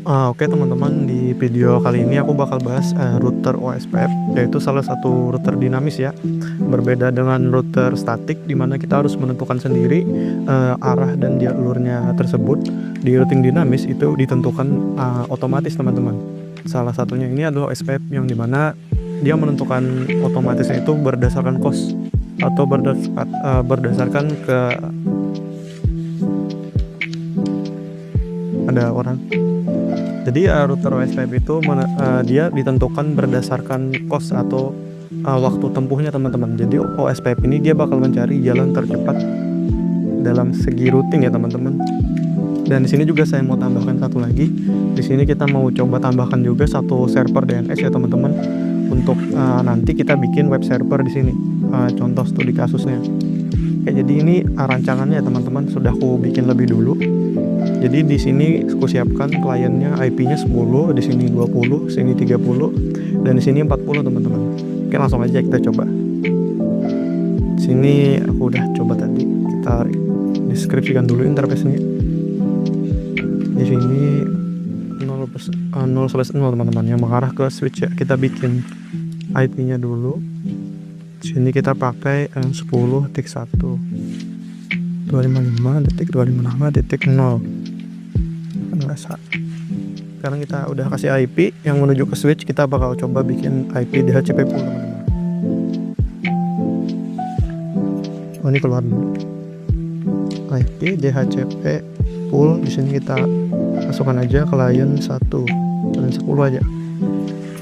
Oke teman-teman, di video kali ini aku bakal bahas router OSPF, yaitu salah satu router dinamis ya. Berbeda dengan router statik di mana kita harus menentukan sendiri arah dan jalurnya tersebut. Di routing dinamis itu ditentukan otomatis teman-teman. Salah satunya ini adalah OSPF yang dimana dia menentukan otomatisnya itu berdasarkan cost atau berdasarkan ke ada orang. Jadi router OSPF itu dia ditentukan berdasarkan cost atau waktu tempuhnya teman-teman. Jadi OSPF ini dia bakal mencari jalan tercepat dalam segi routing ya teman-teman. Dan di sini juga saya mau tambahkan satu lagi. Di sini kita mau coba tambahkan juga satu server DNS ya teman-teman. Untuk nanti kita bikin web server di sini. Contoh studi kasusnya. Jadi ini rancangannya ya teman-teman, sudah aku bikin lebih dulu. Jadi di sini aku siapkan kliennya IP-nya 10, di sini 20, sini 30, dan di sini 40 teman-teman. Oke, langsung aja kita coba. Sini aku udah coba tadi. Kita deskripsikan dulu interface-nya. Di sini 0/0 teman-teman yang mengarah ke switch ya. Kita bikin IP-nya dulu. Sini kita pakai 10.1 255.256.0. Sekarang kita udah kasih IP yang menuju ke switch. Kita bakal coba bikin IP DHCP pool teman-teman. Ini keluar dulu IP DHCP pool. Di sini kita masukkan aja klien 1 dan 10 aja.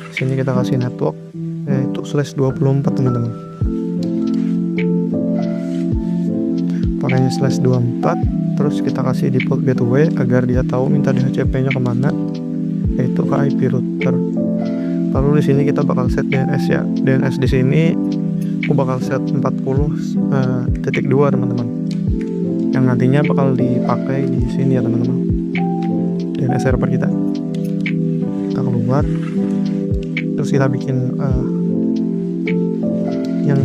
Di sini kita kasih network yaitu /24 teman-teman. Pakainya /24. Terus kita kasih default gateway agar dia tahu minta DHCP-nya kemana, yaitu ke IP router. Lalu di sini kita bakal set DNS ya. DNS di sini aku bakal set 40.2 teman-teman. Yang nantinya bakal dipakai di sini ya teman-teman. DNS server kita. Kita keluar. Terus kita bikin yang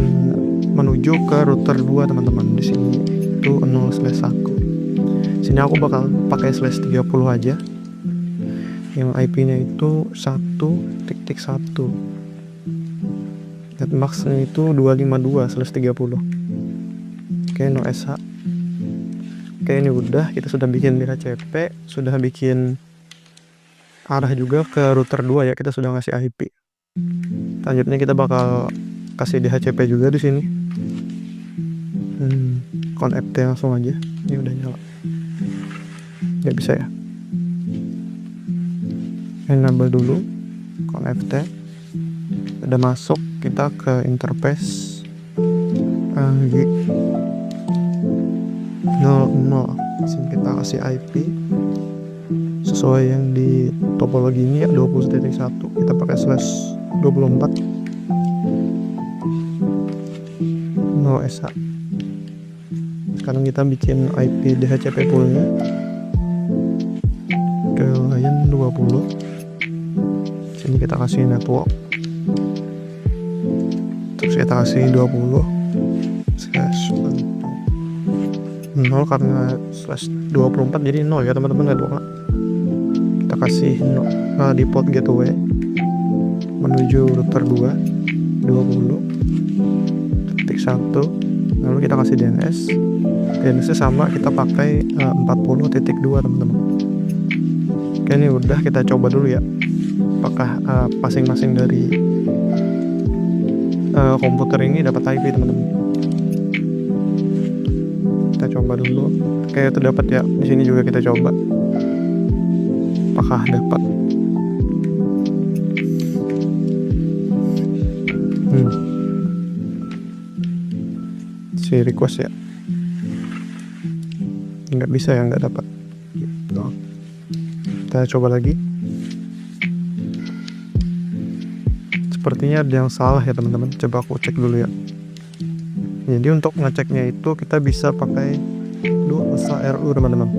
menuju ke router 2 teman-teman. Di sini itu 0/1. Sini aku bakal pakai /30 aja. Yang IP-nya itu 1.1. Netmax-nya itu 252/30. Oke, no SH. Oke, ini udah, kita sudah bikin DHCP, sudah bikin arah juga ke router 2 ya. Kita sudah ngasih IP. Selanjutnya kita bakal kasih DHCP juga di sini. Connect langsung aja. Ini udah nyala. Nggak bisa ya. Enable dulu. Connect. Udah masuk. Kita ke interface 00. Sini kita kasih IP sesuai yang di topologi ini ya, 20.1. Kita pakai /24 0SH. Sekarang kita bikin IP DHCP poolnya ke klien 20. Sini kita kasih network. Terus kita kasih 20/0 karena /24 jadi 0 ya teman-teman, networknya. Kita kasih default gateway menuju router 2 20.1. Lalu kita kasih DNS. DNS sama kita pakai 40.2 teman-teman. Oke, ini udah, kita coba dulu ya apakah masing-masing dari komputer ini dapat IP teman-teman. Kita coba dulu. Oke, itu dapat ya. Di sini juga kita coba apakah dapat. Si request ya, nggak bisa ya, nggak dapat. Kita coba lagi. Sepertinya ada yang salah ya teman-teman. Coba aku cek dulu ya. Jadi untuk ngeceknya itu kita bisa pakai RU teman-teman.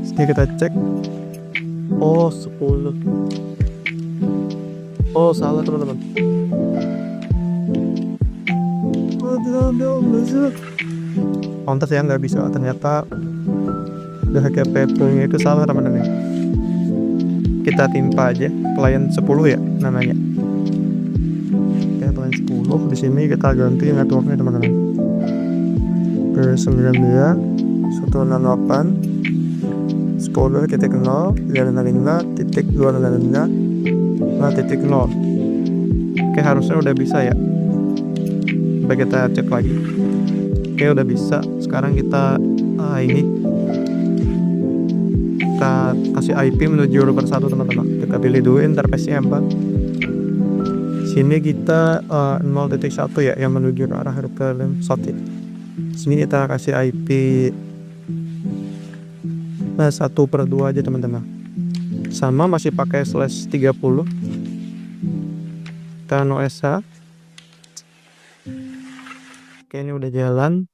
Sini kita cek. 10. Salah teman-teman. Pantas ya, nggak bisa. Ternyata DHCP poolnya itu salah teman-teman. kita timpa aja client 10 ya namanya. Oke, client 10 di sini kita ganti networknya teman-teman ke 92.168 10.0.205.205.0. Oke, harusnya udah bisa ya. Coba kita cek lagi. Oke, udah bisa. Sekarang kita ini kita kasih IP menuju router 1 teman-teman. Kita pilih dulu interface-nya apa. Sini kita 0.1 ya yang menuju ke arah router 1. Sini kita kasih IP 1/2 aja teman-teman. Sama masih pakai /30. Kita no SH. Oke, ini udah jalan.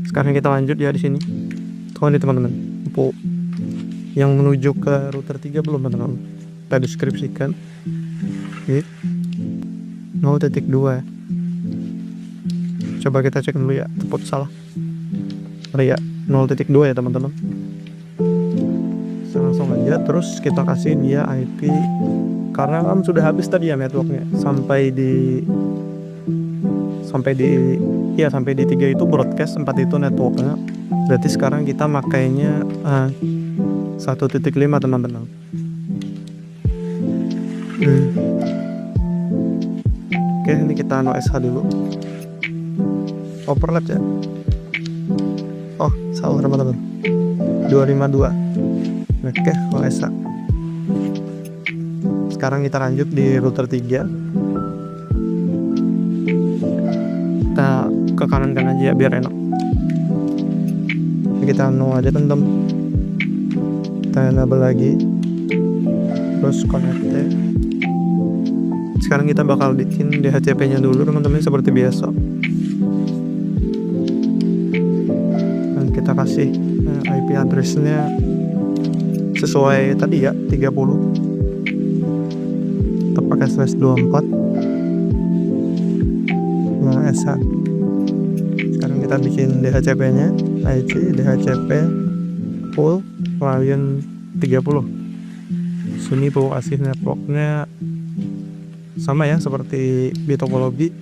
Sekarang kita lanjut ya di sini. Tuh nih teman-teman. Yang menuju ke router 3 belum teman-teman. Kita deskripsikan. Oke. 0.2. Coba kita cek dulu ya. Tepuk salah. Ya 0.2 ya teman-teman. Langsung aja. Terus kita kasih dia IP. Karena kan sudah habis tadi ya networknya. Sampai di 3 itu broadcast, 4 itu networknya. Berarti sekarang kita makainya 1.5 teman-teman. Oke, ini kita no SH dulu. Overlap ya. Oh, salah teman-teman. 252. Oke, no SH. Sekarang kita lanjut di router 3. Kita ke kanan aja biar enak. Kita no aja teman-teman. Kita enable lagi. Terus connect. Sekarang kita bakal bikin DHCP nya dulu teman-teman seperti biasa. Dan kita kasih IP address-nya sesuai tadi ya 30. Kita pakai /24. Nah, SH. Sekarang kita bikin DHCP nya IC DHCP full client 30. Sini mau kasih networknya sama ya seperti di topologi,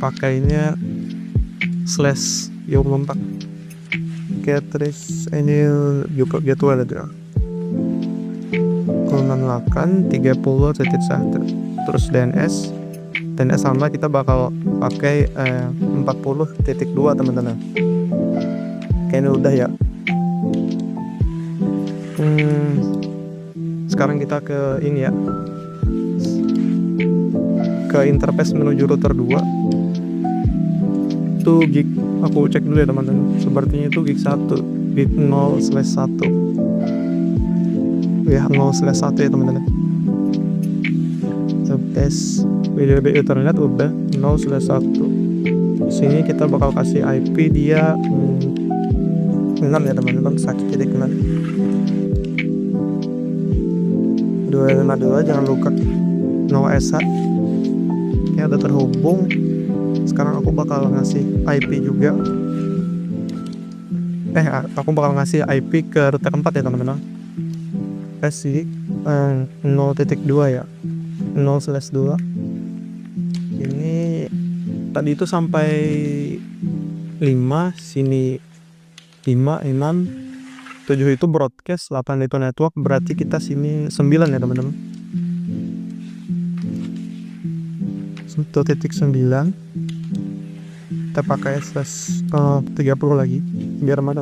pakainya /24. Terus ini juga gitu ada tuh 68 30.1. Terus DNS sama kita bakal pakai 40.2 teman-teman. Kayaknya udah ya. Sekarang kita ke ini ya, ke interface menuju router 2. Itu gig, aku cek dulu ya teman-teman. Sepertinya itu gig 1, gig 0/1 ya, 0/1 ya teman-teman. Tes BDB Ethernet udah 0/1. Sini kita bakal kasih IP dia 6 ya teman-teman. Sakit jadi kena 252. Jangan lupa no SH. Oke, udah terhubung. Sekarang aku bakal ngasih IP juga. Aku bakal ngasih IP ke router 4 ya teman-teman. Kasih 0.2 ya, 0/2. Ini tadi itu sampai 5, sini 5, 6, 7 itu broadcast, 8 itu network. Berarti kita sini 9 ya teman-teman. 1.9. Kita pakai /30 lagi biar mana.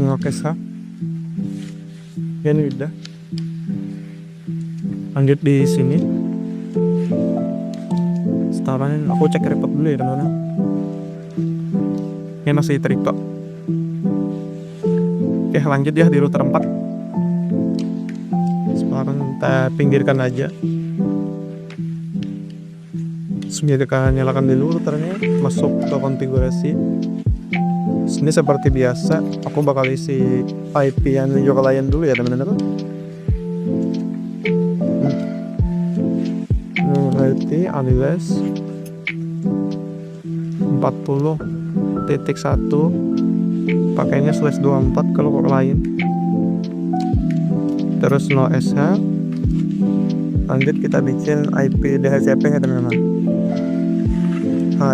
Oke, sah. Ya, ini udah. Lanjut di sini. Sekarang aku cek repot dulu ya teman-teman. Ini masih terikot. Oke, lanjut ya di router 4. Sekarang kita pinggirkan aja. Kita nyalakan dulu routernya, masuk ke konfigurasi. Ini seperti biasa, aku bakal isi IP yang menuju klien dulu ya teman-teman. IP alias 40.1, pakainya /24 kalau ke klien. terus no SH. Lanjut kita bikin IP DHCP ya teman-teman.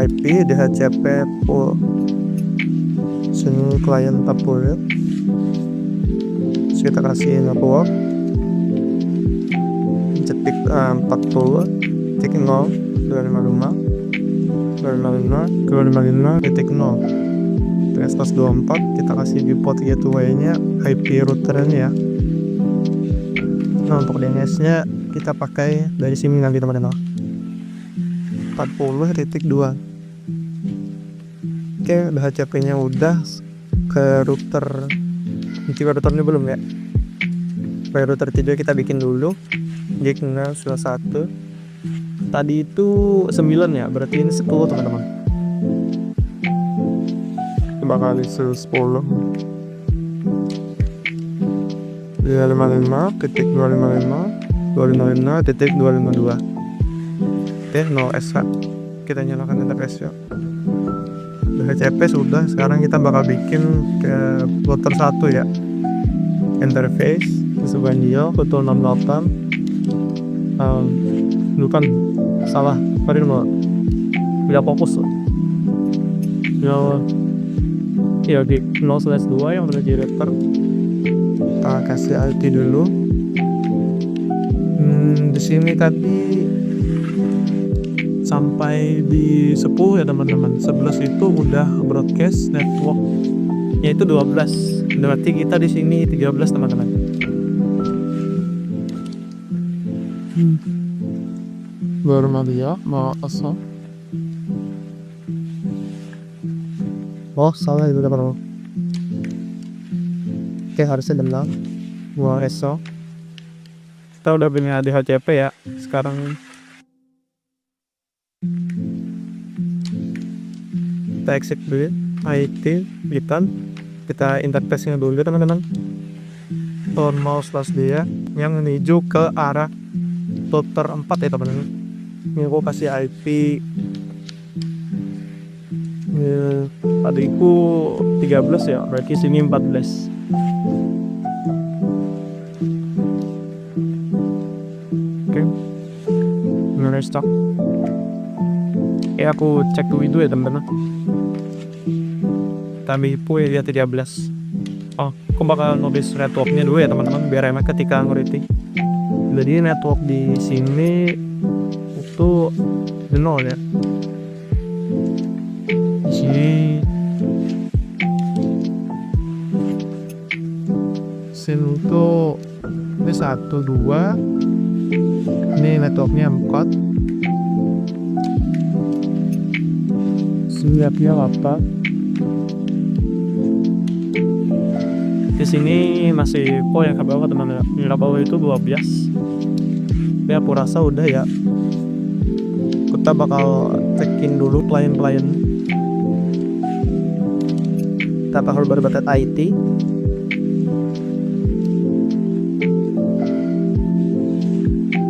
IP DHCP pool sini client 40. Terus kita kasih network cetik 40 titik 0 255 titik 0 terus 24. Kita kasih di port gateway nya IP routernya ya. Nah untuk DNS nya kita pakai dari sini nanti teman-teman 40.2. Oke, DHCP nya udah ke router. Nanti routernya belum ya. Ke router 3 kita bikin dulu. Dia kena sudah 1. Tadi itu 9 ya, berarti ini 10 teman-teman. Coba kali 10 255.255.252. Oke, no SH. Kita nyalakan interface ya. DHCP sudah, sekarang kita bakal bikin ke router 1 ya. Interface sesuai dia betul 68. Bukan salah, tadi mau tidak fokus ya di 0/2 yang udah di router. Kita kasih IP dulu. Di sini tadi sampai di 10 ya teman-teman. 11 itu udah broadcast network yaitu 12. Berarti kita di sini 13 teman-teman. Normalia mau asal. Oh salah itu teman-teman. Oke harusnya benar. Gua esok. Kita udah punya DHCP ya. Sekarang kita exit dulu IT bitan. Kita interface nya dulu teman-teman. Turn mouse plus dia yang menuju ke arah router 4 ya teman-teman. Ini aku kasih IP adikku 13 ya, berarti sini 14. Oke, nge-restart. Aku cek dulu ya teman-teman. Kami pun ya 13. Oh, aku bakal nobis networknya dulu ya teman-teman, biar enak ketika nge-rating. Jadi network di sini itu 0 ya. Di sini itu ini 1 2. Ini networknya 4. Siapnya apa? Di sini masih yang ke bawah teman-teman. Yang ke bawah itu 12. Tapi aku rasa udah ya. Kita bakal cekin dulu klien-klien. Kita bakal berbakat IT.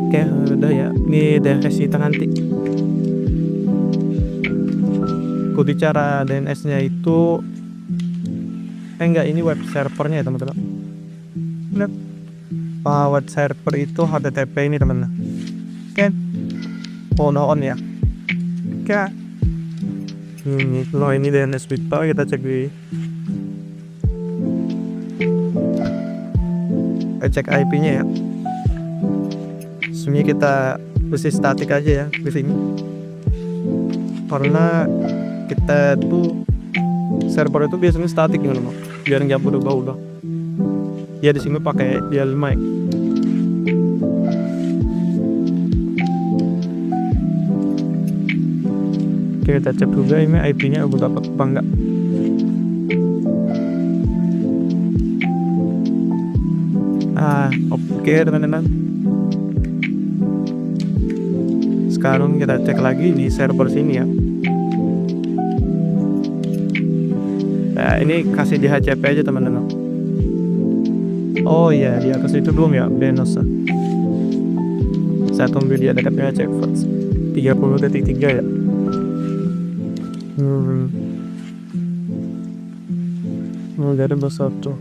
Oke, udah ya. Ini DNS kita nanti. Ikuti cara DNS-nya itu. Enggak, ini web servernya ya teman-teman. Lihat. Web server itu HTTP ini teman-teman. Oke. On ya. Oke. Ini DNS bitpal, kita cek di. Cek IP-nya ya. Sebenarnya kita mesti statik aja ya di sini. Karena kita tuh server itu biasanya statik gitu loh, biar nggak berubah-ubah. Ya di sini pakai DL5 ya. Oke, kita cek juga ini IP-nya udah dapat apa enggak. Oke teman-teman. Sekarang kita cek lagi di server sini ya. Nah, ini kasih DHCP aja teman-teman. Oh iya, di atas itu belum ya, Benosa. Saya tunggu dia dekatnya cek first. 30.3 ya. Dari besar tuh.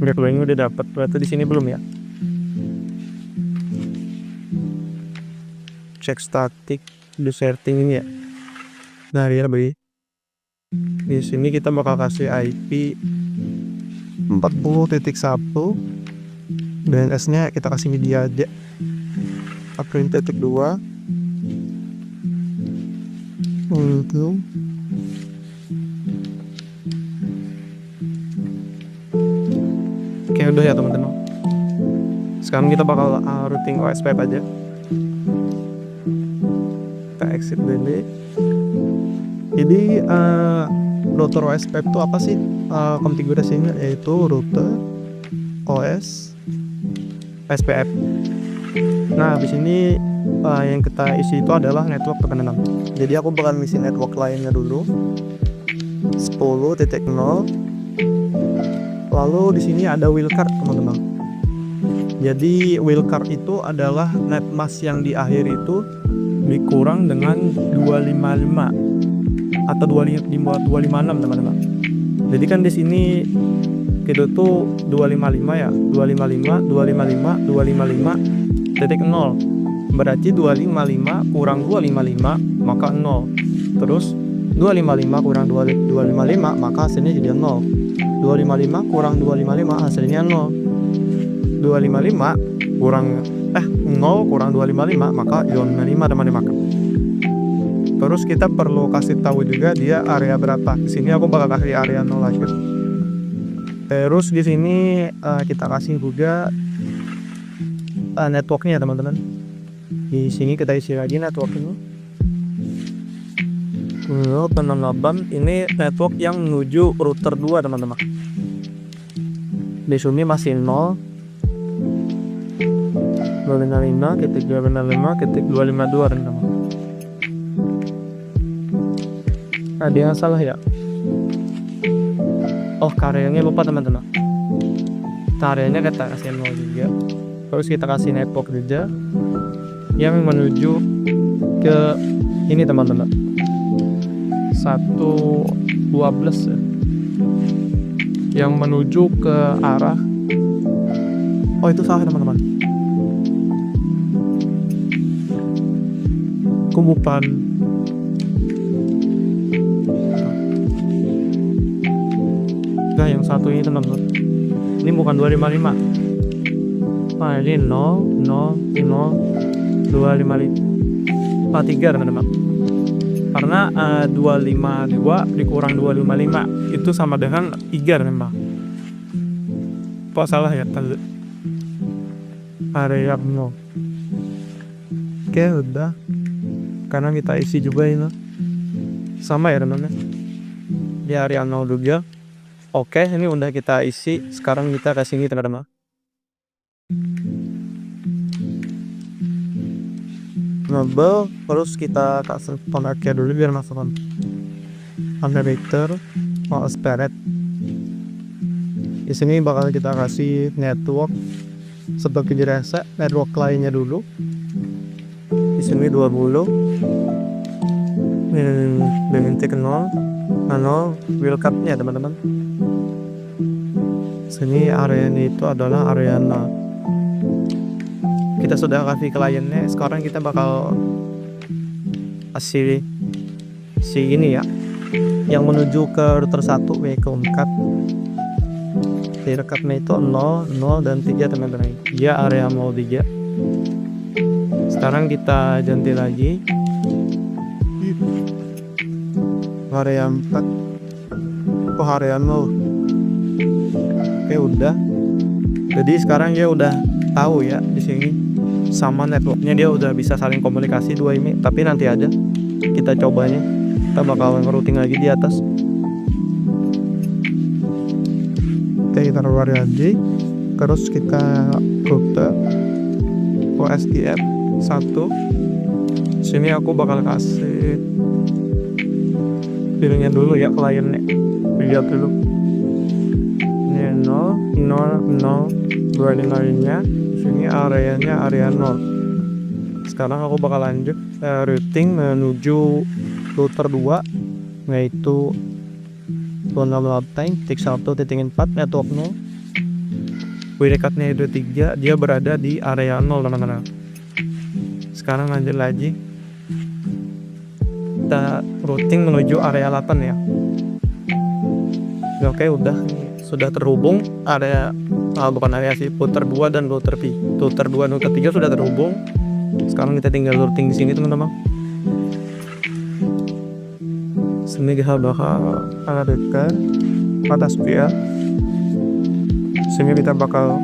gateway-nya udah dapat, berarti di sini belum ya. Cek static deserting ini ya. Nah, dia bagi di sini kita bakal kasih IP 40.1, DNS-nya kita kasih media aja. April.2 untuk oke, udah ya teman-teman. Sekarang kita bakal routing OSPF aja. Kita exit dulu. Jadi router OSPF itu apa sih? Konfigurasinya yaitu router OS SPF. Nah, di sini yang kita isi itu adalah network teman-teman. Jadi aku bakal ngisi network lainnya dulu 10.0. Lalu di sini ada wildcard teman-teman. Jadi wildcard itu adalah netmask yang di akhir itu dikurang dengan 255 atau 256 teman-teman. Jadi kan di sini kita tuh 255 ya, 255 titik 0. Berarti 255 kurang 255 maka 0. Terus 255 kurang 255 maka hasilnya jadi 0. 255 kurang 255 hasilnya 0. 255 kurang 0 kurang 255 maka 255 teman-teman. Terus kita perlu kasih tahu juga dia area berapa. Di sini aku bakal kasih area 0 aja. Terus di sini kita kasih juga networknya teman-teman. Di sini kita isi lagi networknya. 068 ini network yang menuju router 2 teman-teman. Di sini masih 0. 255.255.252 teman-teman. Ada yang salah ya? Oh, karyanya lupa teman-teman. Karyanya kita kasih 0 juga. Terus kita kasih network juga yang menuju ke ini teman-teman. 112 ya. Yang menuju ke arah. Oh, itu salah teman-teman. Bukan. Nah, yang satu ini teman-teman. Ini bukan 255. Nah, ini 0 255 3 teman-teman. Karena 252 dikurang 255 itu sama dengan 3 teman-teman. Kok salah ya tadi? Area 0. Oke, udah. Karena kita isi juga ini sama ya teman-teman. Di area 0 juga. Oke, ini udah kita isi. Sekarang kita kasih ini teman-teman. Ngebel, terus kita kasih koneknya dulu biar masuk unlimited OSPF. Di sini bakal kita kasih network sebagai dirasa network lainnya dulu. Di sini 20 dengan titik 0 wildcard-nya teman-teman. Sini areanya itu adalah area 0. Kita sudah kasih kliennya, sekarang kita bakal kasih si ini ya, yang menuju ke router 1 wildcard. Di rekatnya itu 0 dan 3 teman-teman. Dia area 03. Sekarang kita ganti lagi area 4 ke area 0. Oke, udah. Jadi sekarang dia udah tahu ya di sini sama networknya, dia udah bisa saling komunikasi dua ini. Tapi nanti aja kita cobanya, kita bakal ngerouting lagi di atas. Oke, kita keluar lagi. Terus kita rute OSPF 1. Sini aku bakal kasih pilihnya dulu ya kliennya. Lihat dulu. Ini 0 2 lainnya. Sini areanya area 0. Sekarang aku bakal lanjut routing menuju router 2 yaitu 268.1.4 network 0. WD-card-nya itu 3, dia berada di area 0 teman-teman. Sekarang lanjut lagi, kita routing menuju area 8 ya. Oke, udah sudah terhubung area bukan area sih, router 2 dan router 2 dan router 3 sudah terhubung. Sekarang kita tinggal routing di sini teman-teman. Sini kita bakal adakan atas ya. Sini kita bakal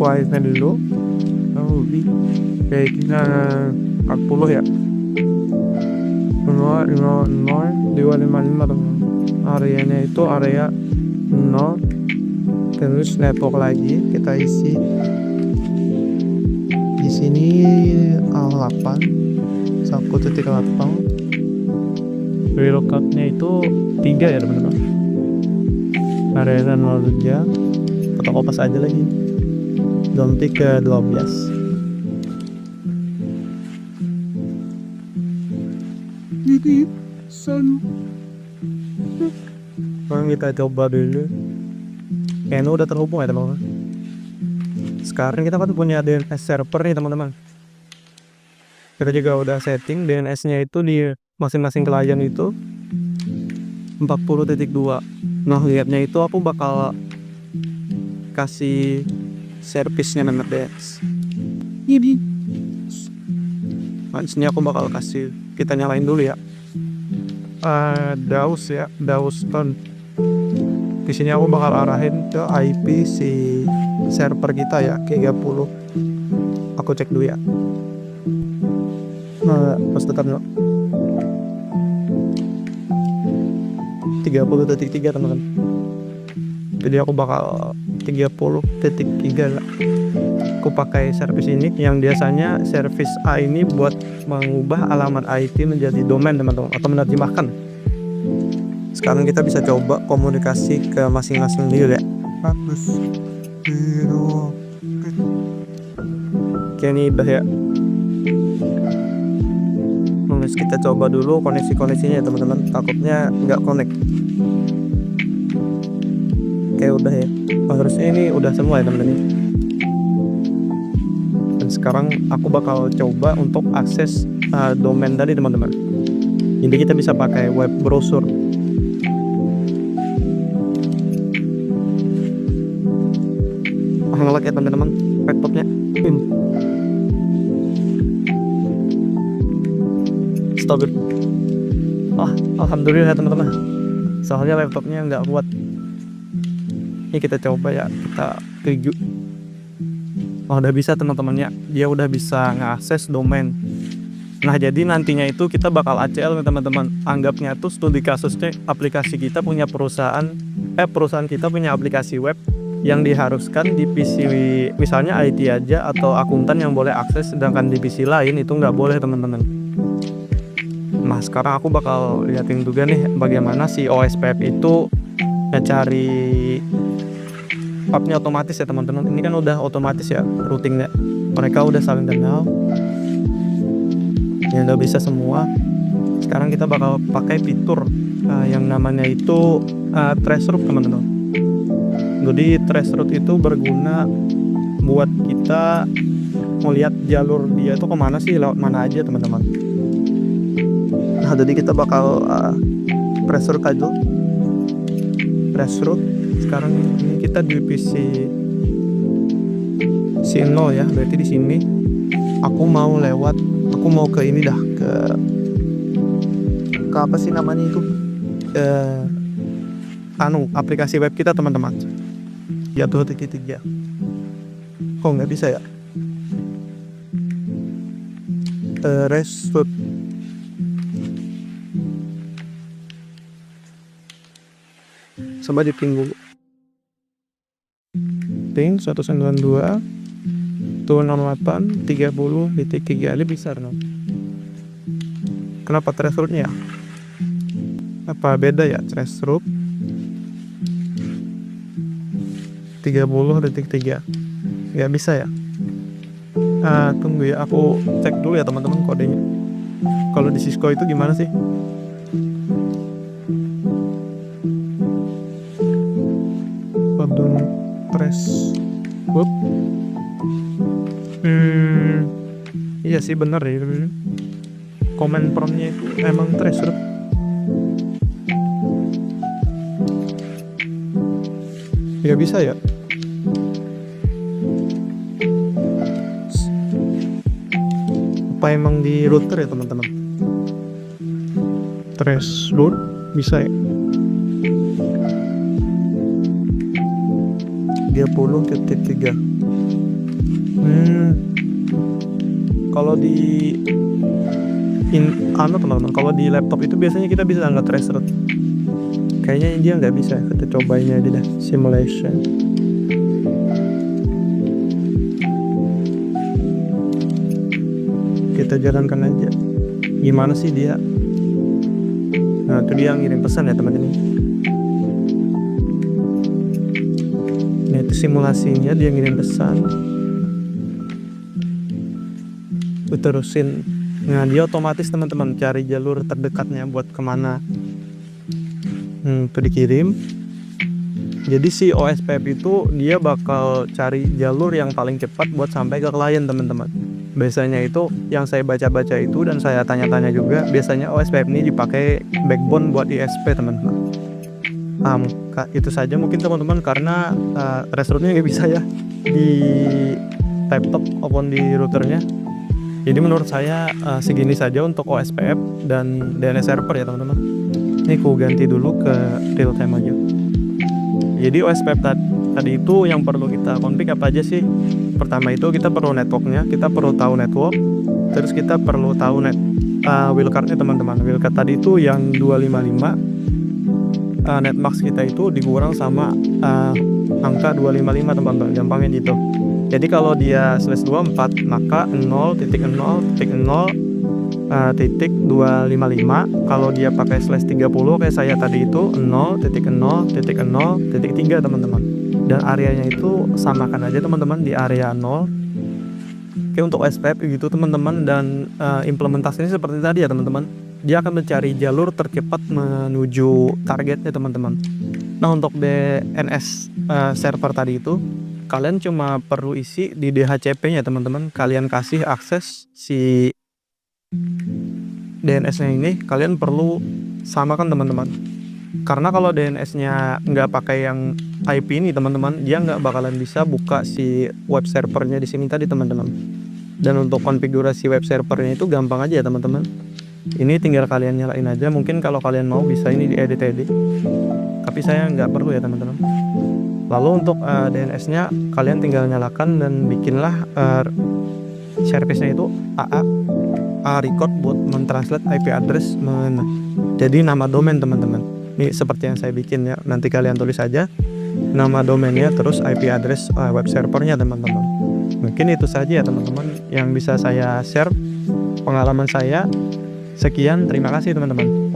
wifi dulu. Kayak gini 40 ya. 0,0,255 teman. Areanya itu area 0. Terus network lagi kita isi di sini 8 1.8. Relocate-nya itu 3 ya teman-teman. Area 03 kita kopas aja lagi, ganti ke 12. Sekarang kita coba dulu. Kayaknya udah terhubung ya teman-teman. Sekarang kita kan punya DNS server nih teman-teman. Kita juga udah setting DNS-nya itu di masing-masing klien itu 40.2. Nah, lihatnya itu aku bakal kasih servisnya nomor DNS. Nah, sini aku bakal kasih, kita nyalain dulu ya. Daus ya, Dauston. Di sini aku bakal arahin ke IP si server kita ya, K30. Aku cek dulu ya. Pas tetap 30.3 teman-teman. Jadi aku bakal 30.3 lah. Aku pakai servis ini yang biasanya servis A ini buat mengubah alamat IP menjadi domain teman-teman, atau menerjemahkan. Sekarang kita bisa coba komunikasi ke masing-masing deal ya. Oke, ini udah ya. Terus kita coba dulu koneksi-koneksinya ya teman-teman, takutnya nggak connect. Oke, udah ya. Harusnya ini udah semua ya teman-teman. Dan sekarang aku bakal coba untuk akses domain tadi teman-teman. Jadi kita bisa pakai web browser. Ngelak ya teman-teman laptopnya. Stop. Alhamdulillah teman-teman. Soalnya laptopnya nggak kuat. Ini kita coba ya, kita review. Udah bisa teman-teman ya, dia udah bisa ngakses domain. Nah, jadi nantinya itu kita bakal ACL nih teman-teman. Anggapnya tuh studi kasusnya aplikasi kita punya perusahaan kita punya aplikasi web yang diharuskan di PC misalnya IT aja atau akuntan yang boleh akses, sedangkan di PC lain itu nggak boleh teman-teman. Nah, sekarang aku bakal liatin juga nih bagaimana si OSPF itu ngecari hubnya otomatis ya teman-teman. Ini kan udah otomatis ya routingnya, mereka udah saling kenal ya, udah bisa semua. Sekarang kita bakal pakai fitur yang namanya itu traceroute teman-teman. Jadi traceroute itu berguna buat kita melihat jalur dia itu kemana sih, lewat mana aja teman-teman. Nah, jadi kita bakal traceroute aja. Traceroute sekarang ini kita di PC C0 ya, berarti di sini aku mau ke ini dah, ke apa sih namanya itu, aplikasi web kita teman-teman. Jatuh tiga. Kok nggak bisa ya? Restart. Coba ditunggu. Ping 192 108 30.3 ini besar no. Kenapa thresholdnya? Apa beda ya threshold? 30.3 nggak bisa ya. Tunggu ya, aku cek dulu ya teman-teman kodenya. Kalau di Cisco itu gimana sih? Bandung Press Wup. Hmm, iya sih bener ya. Command prompt-nya itu emang traceroute. Ya bisa ya. Apa emang di router ya teman-teman? Traceroute bisa ya. 30.3. Kalau di teman-teman, kalau di laptop itu biasanya kita bisa angkat traceroute. Kayaknya dia nggak bisa. Kita cobain aja deh simulation. Kita jalankan aja. Gimana sih dia? Nah, itu dia ngirim pesan ya teman-teman. Nah, itu simulasinya, dia ngirim pesan. Terusin. Nah, dia otomatis teman-teman cari jalur terdekatnya buat kemana. Itu dikirim. Jadi si OSPF itu dia bakal cari jalur yang paling cepat buat sampai ke klien teman-teman. Biasanya itu yang saya baca-baca itu dan saya tanya-tanya juga, biasanya OSPF ini dipakai backbone buat ISP teman-teman. Itu saja mungkin teman-teman, karena traceroute-nya nggak bisa ya di laptop maupun di routernya. Jadi menurut saya segini saja untuk OSPF dan DNS server ya teman-teman. Ini aku ganti dulu ke real time aja. Jadi OSPF tadi itu yang perlu kita config apa aja sih? Pertama itu kita perlu networknya, kita perlu tahu network. Terus kita perlu tahu wildcard-nya teman-teman. Wildcard tadi itu yang 255. Netmax kita itu dikurang sama angka 255 teman-teman. Gampangnya gitu. Jadi kalau dia /24 maka 0.0.0.255. Kalau dia pakai /30 kayak saya tadi itu 0.0.0.3 teman-teman. Dan areanya itu samakan aja teman-teman di area 0. Oke, untuk SPF gitu teman-teman, dan implementasinya seperti tadi ya teman-teman. Dia akan mencari jalur tercepat menuju targetnya teman-teman. Nah, untuk DNS server tadi itu kalian cuma perlu isi di DHCP-nya teman-teman. Kalian kasih akses si DNS-nya ini, kalian perlu samakan teman-teman. Karena kalau DNS-nya nggak pakai yang IP ini teman-teman, dia nggak bakalan bisa buka si web servernya di sini tadi teman-teman. Dan untuk konfigurasi web servernya itu gampang aja ya teman-teman. Ini tinggal kalian nyalain aja. Mungkin kalau kalian mau bisa ini diedit-edit, tapi saya nggak perlu ya teman-teman. Lalu untuk DNS-nya kalian tinggal nyalakan dan bikinlah service-nya itu record buat mentranslate IP address jadi nama domain teman-teman. Ini seperti yang saya bikin ya. Nanti kalian tulis aja nama domainnya, terus IP address web servernya teman-teman. Mungkin itu saja ya teman-teman yang bisa saya share pengalaman saya. Sekian, terima kasih teman-teman.